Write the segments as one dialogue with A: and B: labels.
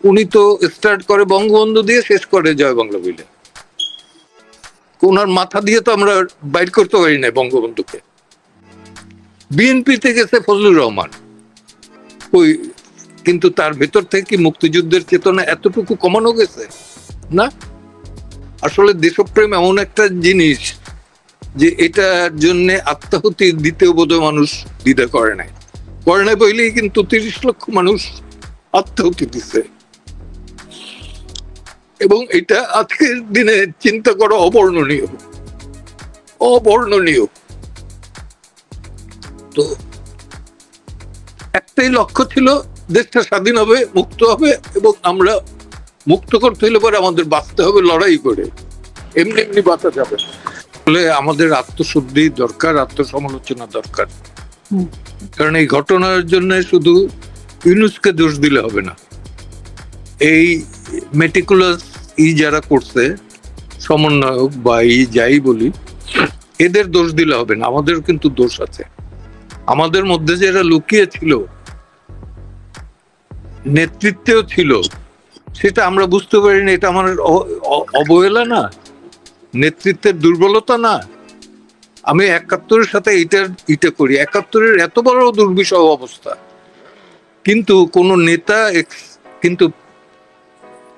A: উনি তো স্টার্ট করে বঙ্গবন্ধু দিয়ে, শেষ করে জয় বাংলা বলে। ওনার মাথা দিয়ে তো আমরা বাইর করতে পারি না বঙ্গবন্ধুকে। বিএনপিতে গেছে ফজলুর রহমান, ওই কিন্তু তার ভেতর থেকে কি মুক্তিযুদ্ধের চেতনা এতটুকু কমানো গেছে? না। আসলে দেশপ্রেম এমন একটা জিনিস যে এটার জন্য আত্মাহুতি দিতেও বোধহয় মানুষ দ্বিধা করে নাই বইলেই কিন্তু ৩০ লক্ষ মানুষ আত্মাহুতি দিছে। এবং এটা আজকের দিনে চিন্তা করা অবর্ণনীয়, অবর্ণনীয়। তো একটাই লক্ষ্য ছিল, দেশটা স্বাধীন হবে, মুক্ত হবে, এবং আমরা মুক্ত করতে হলে পরে আমাদের বাঁচতে হবে লড়াই করে, এমনি এমনি বাঁচা যাবে না। ফলে আমাদের আত্মশুদ্ধি দরকার, আত্মসমালোচনা দরকার। কারণ এই ঘটনার জন্য শুধু ইউনুসকে দোষ দিলে হবে না। এই মেটিকুলাস যারা করছে, সমন্বয়ক বা যাই বলি, এদের দোষ দিলে হবে না, আমাদের কিন্তু দোষ আছে। আমাদের মধ্যে যারা লুকিয়ে ছিল, নেতৃত্বেও ছিল, সেটা আমরা বুঝতে পারিনি। এটা আমার অবহেলা না, নেতৃত্বের দুর্বলতা না। আমি ৭১-এর সাথে এটা করি, ৭১-এর এত বড় দুর্বিষহ অবস্থা, কিন্তু কোন নেতা কিন্তু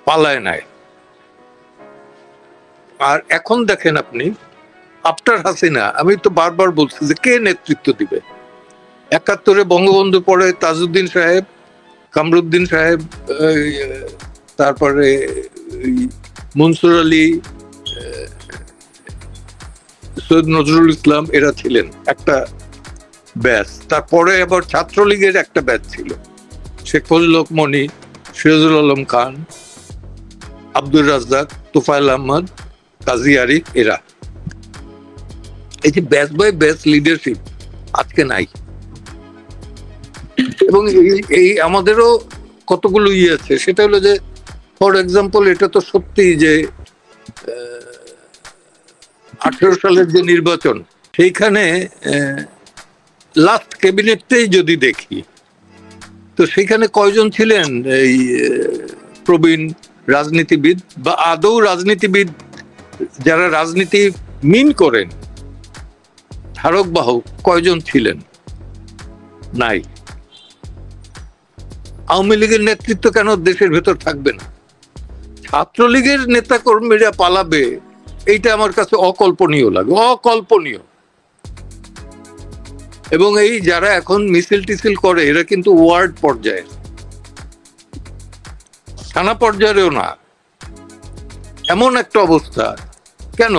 A: পালায় নাই। আর এখন দেখেন আপনি, আফটার হাসিনা, আমি তো বারবার বলছি যে কে নেতৃত্ব দিবে। ৭১-এ বঙ্গবন্ধু পরে তাজউদ্দিন সাহেব, কামরুদ্দিন সাহেব, তারপরে মনসুর আলী, সৈয়দ নজরুল ইসলাম, এরা ছিলেন একটা ব্যাচ। তারপরে আবার ছাত্রলীগের একটা ব্যাচ ছিল, শেখ ফজলুল হক মনি, সিরাজুল আলম খান, আব্দুর রাজ্জাক, তোফায়েল আহমদ, কাজী আরিফ, এরা। এই যে ব্যাচ বাই ব্যাচ লিডারশিপ আজকে নাই। এবং এই আমাদেরও কতগুলো আছে, সেটা হলো যে, ফর এক্সাম্পল, এটা তো সত্যি যে 18 সালের যে নির্বাচন, সেইখানে লাস্ট ক্যাবিনেটটাই যদি দেখি, তো সেখানে কয়জন ছিলেন এই প্রবীণ রাজনীতিবিদ বা আদৌ রাজনীতিবিদ, যারা রাজনীতি মিন করেন, ধারক বাহক কয়জন ছিলেন? নাই। আওয়ামী লীগের নেতৃত্ব কেন দেশের ভেতর থাকবে না? ছাত্রলীগের নেতা কর্মীরা পালাবে, এইটা আমার কাছে অকল্পনীয় লাগে, অকল্পনীয়। এবং এই যারা এখন মিছিল টিছিল করে, এরা কিন্তু ওয়ার্ড পর্যায়ে, থানা পর্যায়েও না। এমন একটা অবস্থা কেন?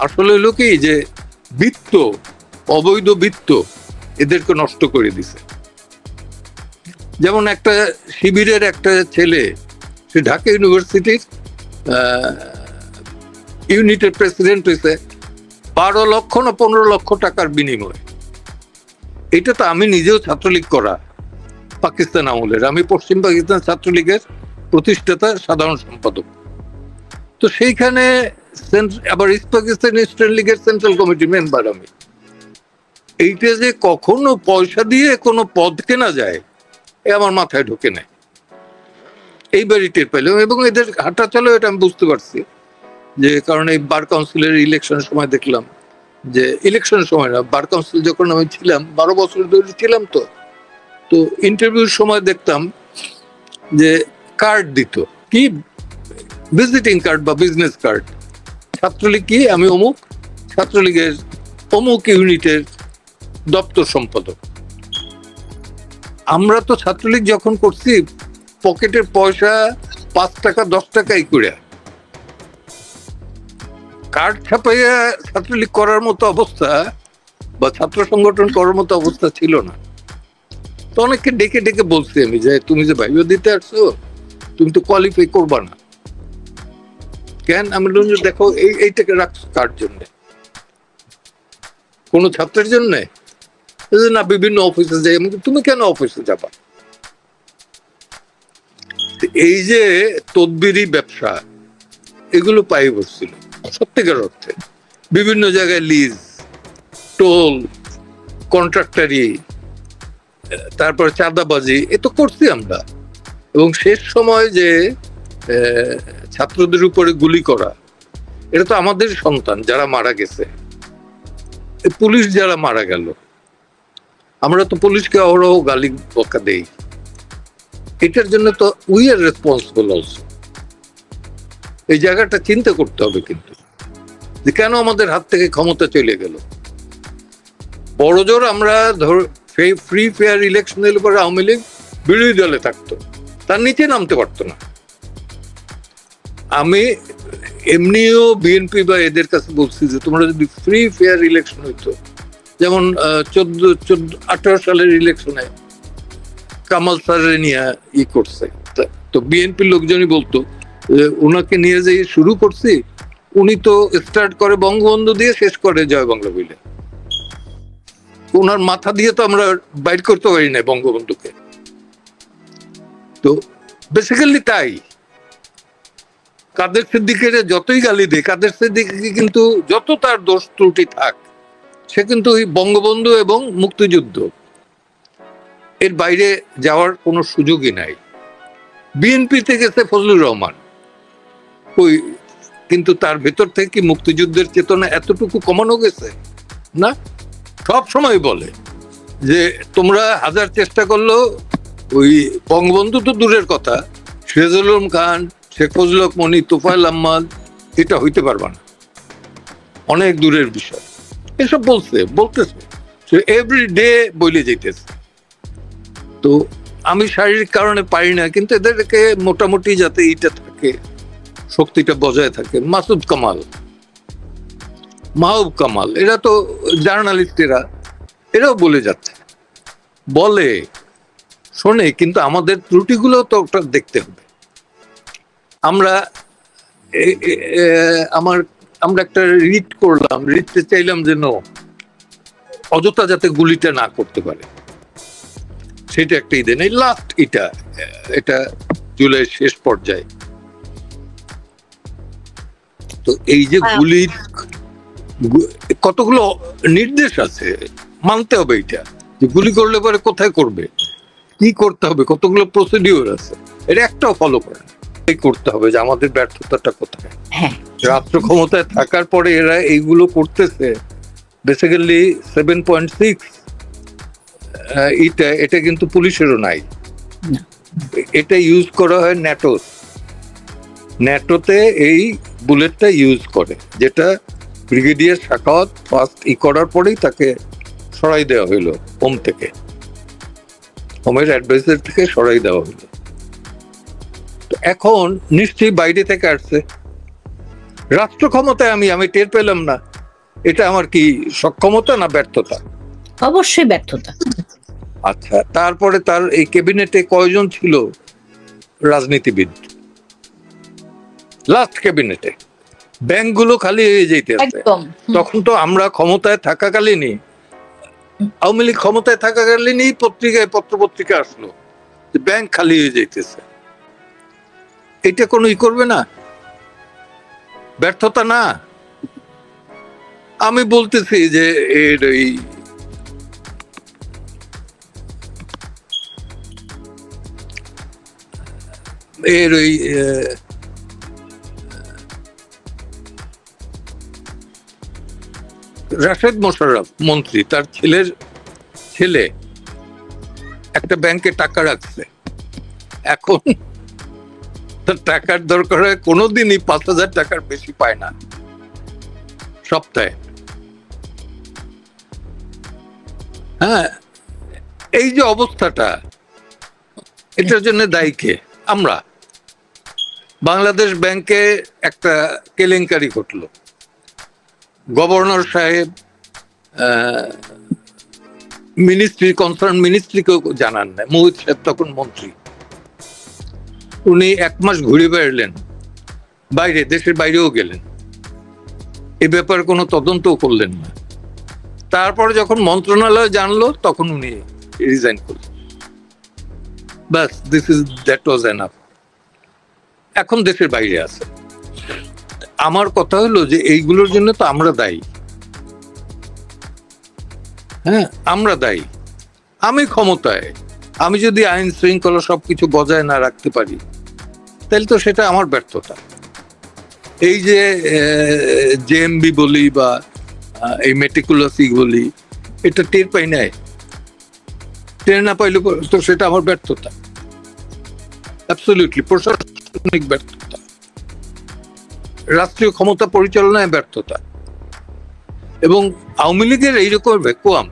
A: আসলে হলো কি যে বৃত্ত, অবৈধ বৃত্ত এদেরকে নষ্ট করে দিছে। যেমন একটা শিবিরের একটা ছেলে, সে ঢাকা ইউনিভার্সিটির ইউনিটের প্রেসিডেন্ট হয়েছে 12 লক্ষ না 15 লক্ষ টাকার বিনিময়ে। এটা তো আমি নিজেও ছাত্রলীগ করা, পাকিস্তান আমলের, আমি পশ্চিম পাকিস্তান ছাত্রলীগের প্রতিষ্ঠাতা সাধারণ সম্পাদক। তো সেইখানে আবার ইস্ট পাকিস্তান স্টুডেন্ট লীগের সেন্ট্রাল কমিটি মেম্বার আমি। এইটা যে কখনো পয়সা দিয়ে কোনো পদ কেনা যায়, এ আমার মাথায় ঢোকে নাই। এইবারই টের পেলাম, এবং এদের হাঁটা চলো এটা আমি বুঝতে পারছি। যে কারণ এই বার কাউন্সিলের ইলেকশনের সময় দেখলাম যে, ইলেকশনের সময় না, বার কাউন্সিল যখন আমি ছিলাম, 12 বছর ধরে ছিলাম, তো ইন্টারভিউর সময় দেখতাম যে কার্ড দিত, কি ভিজিটিং কার্ড বা বিজনেস কার্ড, ছাত্রলীগ কি, আমি অমুক ছাত্রলীগের অমুক ইউনিটের দপ্তর সম্পাদক। আমরা তো ছাত্রলীগ যখন করছি, পকেটের পয়সা 5 টাকা 10 টাকাই করে কার্ড ছাপাইয়া ছাত্রলীগ করার মতো অবস্থা বা ছাত্র সংগঠন করার মতো অবস্থা ছিল না। তো অনেককে ডেকে ডেকে বলছি আমি যে, তুমি যে ভাইবা দিতে আসছো, তুমি তো কোয়ালিফাই করবা না। কেন? আমি দেখো এইটাকে রাখছো কার জন্য? কোন ছাত্রের জন্য না? বিভিন্ন অফিসে যাই। তুমি কেন অফিসে যাবা? এই যে তদবিরি ব্যবসা, এগুলো পাই বসছিল সত্যিকার অর্থে। বিভিন্ন জায়গায় লিজ, টোল, কন্ট্রাক্টারি, তারপর চাঁদাবাজি, এ তো করছি আমরা। এবং শেষ সময় যে ছাত্রদের উপরে গুলি করা, এটা তো আমাদের সন্তান যারা মারা গেছে, পুলিশ যারা মারা গেল, আমরা তো পুলিশকে অহরহ গালি বকা দেই, এটার জন্য তো উই আর রেসপন্সিবল অলসো। এই জায়গাটা চিন্তা করতে হবে কিন্তু, যে কেন আমাদের হাত থেকে ক্ষমতা চলে গেল। বড় জোর আমরা ফ্রি ফেয়ার ইলেকশনের উপরে আওয়ামী লীগ বিরোধী দলে থাকতো, তার নিচে নামতে পারতো না। আমি এমনিও বিএনপি বা এদের কাছে বলছি যে তোমরা যদি ফ্রি ফেয়ার ইলেকশন হইতো, যেমন 18 সালের ইলেকশনে কামাল স্যারের নিয়ে করছে, তো বিএনপির লোকজনই বলতো ওনাকে নিয়ে যে শুরু করছি, উনি তো স্টার্ট করে বঙ্গবন্ধু দিয়ে শেষ করে জয় বাংলা বলে। ওনার মাথা দিয়ে তো আমরা বাইর করতে পারি না বঙ্গবন্ধুকে। তো বেসিক্যালি তাই কাদের সিদ্দিকের যতই গালি দেয়, কাদের সিদ্দিক কিন্তু যত তার দোষ ত্রুটি থাক, সে কিন্তু ওই বঙ্গবন্ধু এবং মুক্তিযুদ্ধ এর বাইরে যাওয়ার কোনো সুযোগই নাই। বিএনপিতে গেছে ফজলুর রহমান, ওই কিন্তু তার ভেতর থেকে কি মুক্তিযুদ্ধের চেতনা এতটুকু কমানো গেছে? না। সব সময় বলে যে তোমরা হাজার চেষ্টা করলেও ওই বঙ্গবন্ধু তো দূরের কথা, সিরাজুল আলম খান, শেখ ফজলুল হক মনি, তোফায়েল আহমদ, এটা হইতে পারবা না, অনেক দূরের বিষয়। এসব বলতেছে এভরি ডে বলে যেতেছে। তো আমি শারীরিক কারণে পারি না, কিন্তু এদেরকে মোটামুটি যাতে এইটা থাকে, শক্তিটা বজায় থাকে। মাসুদ কামাল, মাহবুব কামাল, এরা তো জার্নালিস্টেরা, এরাও বলে যাচ্ছে, বলে শোনে, কিন্তু আমাদের ত্রুটিগুলো তো ওটা দেখতে হবে। আমরা একটা রিট করলাম, রিটতে চাইলাম যেন অযথা যাতে গুলিটা না করতে পারে, সেটা একটা ঈদে নেই লাস্ট, এটা জুলাইয়ের শেষ পর্যায়ে। তো এই যে গুলির কতগুলো নির্দেশ আছে, মানতে হবে এটা, যে গুলি করলে পরে কোথায় করবে, কি করতে হবে, কতগুলো প্রসিডিওর আছে, এটা একটাও ফলো করে না। করতে হবে যে আমাদের ব্যর্থতাটা কোথায়। রাষ্ট্র ক্ষমতায় থাকার পরে এরা এইগুলো করতেছে। বেসিক্যালি 7.6 এটা কিন্তু পুলিশেরও নাই, এটা ইউজ করা হয় ন্যাটোতে এই বুলেটটা ইউজ করে, যেটা ব্রিগেডিয়ার শাখাওয়াত ফার্স্ট করার পরেই তাকে সরাই দেওয়া হইলো হোম থেকে, হোমের অ্যাডভাইজার থেকে সরাই দেওয়া হইলো। এখন নিশ্চয়ই বাইরে থেকে আসছে। রাষ্ট্র ক্ষমতায় আমি টের পেলাম না, এটা আমার কি সক্ষমতা না ব্যর্থতা?
B: অবশ্যই ব্যর্থতা।
A: আচ্ছা, তারপরে তার এই ক্যাবিনেটে কয়জন ছিল রাজনীতিবিদ? লাস্ট ক্যাবিনেটে ব্যাংকগুলো খালি হয়ে যেতেছে। তখন তো আমরা ক্ষমতায় থাকাকালীনই, আওয়ামী লীগ ক্ষমতায় থাকাকালীনই পত্রিকায় পত্রপত্রিকা আসলো ব্যাংক খালি হয়ে যেতেছে। এটা কোনো করবে না? ব্যর্থতা না? আমি বলতেছি যে এর ওই রাশেদ মোশাররফ মন্ত্রী, তার ছেলে একটা ব্যাংকে টাকা রাখছে, এখন তার টাকার দরকার হয়, কোনোদিনই 5,000 টাকার বেশি পায় না সপ্তাহে। হ্যাঁ, এই যে অবস্থাটা, এটার জন্য দায়ী কে? আমরা। বাংলাদেশ ব্যাংকে একটা কেলেঙ্কারি ঘটলো, গভর্নর সাহেব কনসার্ন মিনিস্ট্রিকেও জানান না। মোহিত সাহেব তখন মন্ত্রী, উনি 1 মাস ঘুরে বেড়ালেন, দেশের বাইরেও গেলেন, এ ব্যাপারে কোনো তদন্তও করলেন না। তারপরে যখন মন্ত্রণালয় জানলো, তখন উনি রিজাইন করলেন। বাস, দ্যাট ওয়াজ এনাফ। এখন দেশের বাইরে আছে। আমার কথা হলো যে এইগুলোর জন্য তো আমরা দায়ী। হ্যাঁ, আমরা দায়ী। আমি ক্ষমতায়, আমি যদি আইন শৃঙ্খলা সবকিছু বজায় না রাখতে পারি, তাহলে তো সেটা আমার ব্যর্থতা। এই যে জেএমবি বলি বা এই মেটিকুলাসি বলি, এটা টের পাই নাই, টের না পাইলে তো সেটা আমার ব্যর্থতা, অ্যাবসলিউটলি প্রশাসনিক ব্যর্থতা, রাষ্ট্রীয় ক্ষমতা পরিচালনায় ব্যর্থতা। এবং আওয়ামী লীগের এইরকম ভ্যাকুয়াম,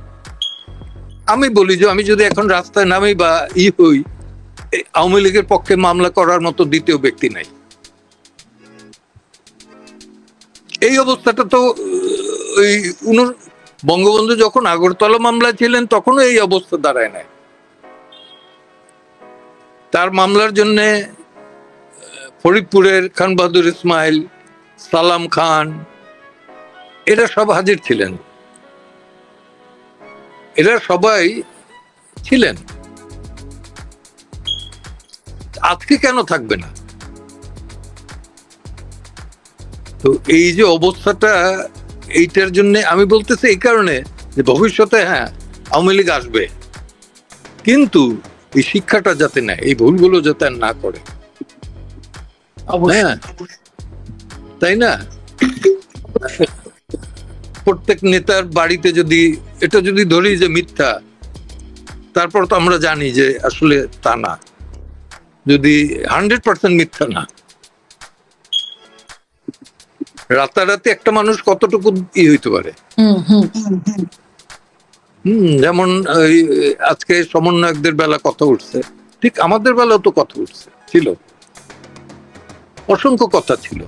A: আমি বলি যে আমি যদি এখন রাস্তায় নামি বা হই, আওয়ামী লীগের পক্ষে মামলা করার মতো দ্বিতীয় ব্যক্তি নাই। এই অবস্থাটা তো ওই বঙ্গবন্ধু যখন আগরতলা মামলায় ছিলেন তখনও এই অবস্থা দাঁড়ায় নাই। তার মামলার জন্য ফরিদপুরের খান বাহাদুর ইসমাইল, সালাম খান, এরা সব হাজির ছিলেন, এরা সবাই ছিলেন। আজকে কেন থাকবে না? তো এই যে অবস্থাটা, এইটার জন্য আমি বলতেছি এই কারণে যে ভবিষ্যতে হ্যাঁ আওয়ামী লীগ আসবে, কিন্তু এই শিক্ষাটা যাতে নেয়, এই ভুলগুলো যাতে না করে। হ্যাঁ, তাই না? প্রত্যেক নেতার বাড়িতে যদি এটা যদি ধরি যে মিথ্যা, তারপর তো আমরা জানি যে আসলে তা না, যদি 100% মিথ্যা না, রাতারাতি একটা মানুষ কতটুকু হইতে পারে। যেমন আজকে সমন্বয়কদের বেলা কথা উঠছে, ঠিক আমাদের বেলাও তো কথা উঠছে, ছিল অসংখ্য কথা ছিল।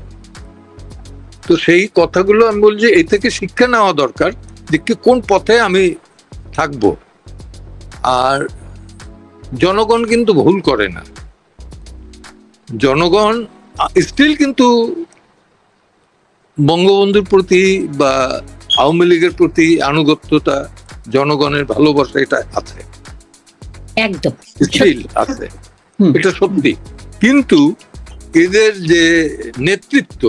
A: তো সেই কথাগুলো আমি বলছি এই থেকে শিক্ষা নেওয়া দরকার যে কোন পথে আমি থাকব। আর জনগণ কিন্তু ভুল করে না, জনগণ স্টিল কিন্তু বঙ্গবন্ধুর প্রতি বা আওয়ামী লীগের প্রতি আনুগত্যতা, জনগণের ভালোবাসা এটা আছে,
B: একদম
A: স্টিল আছে, এটা সত্যি। কিন্তু এদের যে নেতৃত্ব,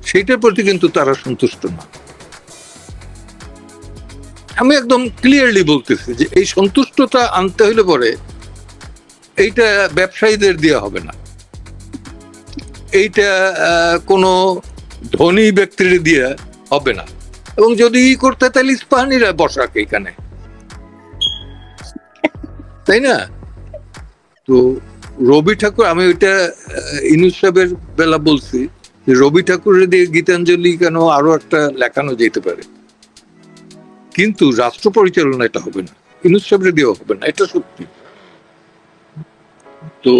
A: সেটার প্রতি কিন্তু তারা সন্তুষ্ট না। আমি একদম ক্লিয়ারলি বলতেছি যে এই সন্তুষ্টতা আনতে হইলে পরে এইটা ব্যবসায়ীদের দেওয়া হবে না, এইটা কোনো ধনী ব্যক্তির দিয়ে হবে না। এবং যদি করতে তাহলে ইস্পাহানিরা বসাক এখানে, তাই না? তো রবি ঠাকুর, আমি ওইটা ইনুস সাহেবের বেলা বলছি যে রবি ঠাকুরের দিয়ে গীতাঞ্জলি কেন আরো একটা লেখানো যেতে পারে, কিন্তু রাষ্ট্র পরিচালনা এটা হবে না, ইনুস সাহেবের দিয়েও হবে না, এটা সত্যি। তো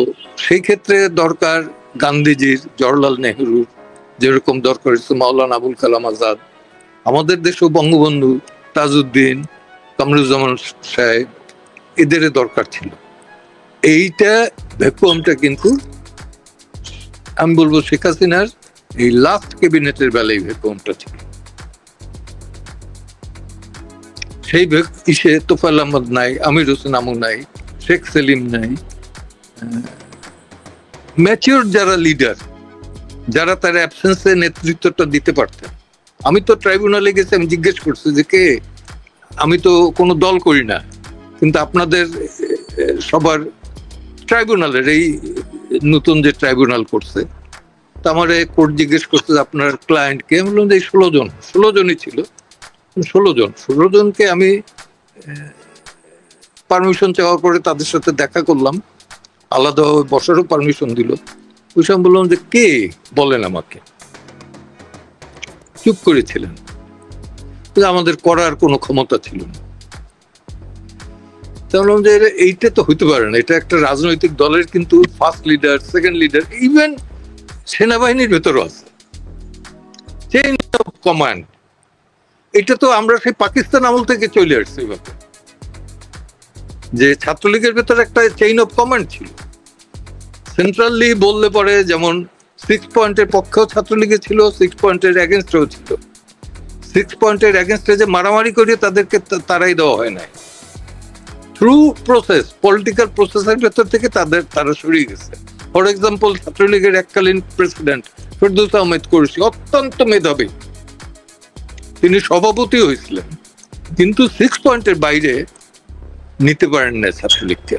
A: সেই ক্ষেত্রে দরকার গান্ধীজির, জওহরলাল নেহরুর, যেরকম দরকার হচ্ছে মাওলানা আবুল কালাম আজাদ, আমাদের দেশেও বঙ্গবন্ধু, তাজউদ্দিন, কামরুজ্জামান সাহেব, এদের দরকার ছিল। এইটা ভ্যাকুয়ামটা কিন্তু আমি বলবো শেখ হাসিনার এই লাস্ট ক্যাবিনেটের বেলায় ভ্যাকুয়ামটা ছিল। সেই ইসে তোফায়েল আহমদ নাই, আমির হোসেন আমু নাই, শেখ সেলিম নাই, ম্যাচিওর যারা লিডার, যারা তার অ্যাবসেন্সে নেতৃত্বটা দিতে পারতেন। আমি তো ট্রাইব্যুনালে গেছি, আমি জিজ্ঞেস করছি যে কে, আমি তো কোনো দল করি না, কিন্তু আপনাদের সবার ট্রাইব্যুনালের এই নতুন যে ট্রাইব্যুনাল করছে, তা আমার কোর্ট জিজ্ঞেস করছে আপনার ক্লায়েন্টকে, আমি বললাম যে 16 জনই ছিল, 16 জনকে আমি পারমিশন চাওয়ার পরে তাদের সাথে দেখা করলাম, আলাদাভাবে বসারও পারমিশন দিল। ওই সময় বললাম যে কে বলেন আমাকে, চুপ করেছিলেন, আমাদের করার কোনো ক্ষমতা ছিল না। বললাম যে এইটা তো হইতে পারে না, এটা একটা রাজনৈতিক দলের কিন্তু first leader, second leader, even সেনাবাহিনীর ভেতরও আছে চেইন অফ কমান্ড। এটা তো আমরা সেই পাকিস্তান আমল থেকে চলে আসছি, যে ছাত্রলীগের ভেতরে একটা চেইন অফ কমান্ড ছিল। সেন্ট্রালি বললে পরে যেমন 6 পয়েন্টের পক্ষেও ছাত্রলীগে ছিল, 6 পয়েন্টের এগেনস্টেও ছিল। 6 পয়েন্টের এগেনস্টে যে মারামারি করে তাদেরকে তারাই দেওয়া হয় নাই, থ্রু প্রসেস, পলিটিক্যাল প্রসেসের ভেতর থেকে তারা সরিয়ে গেছে। ফর এক্সাম্পল, ছাত্রলীগের এককালীন প্রেসিডেন্ট ফেরদৌস আহমেদ কুরেশি অত্যন্ত মেধাবী, তিনি সভাপতি হয়েছিলেন, কিন্তু 6 পয়েন্টের বাইরে নিতে পারেন না ছাত্রলীগকে।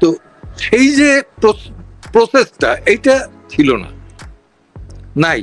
A: তো সেই যে প্রসেসটা এইটা ছিল না, নাই।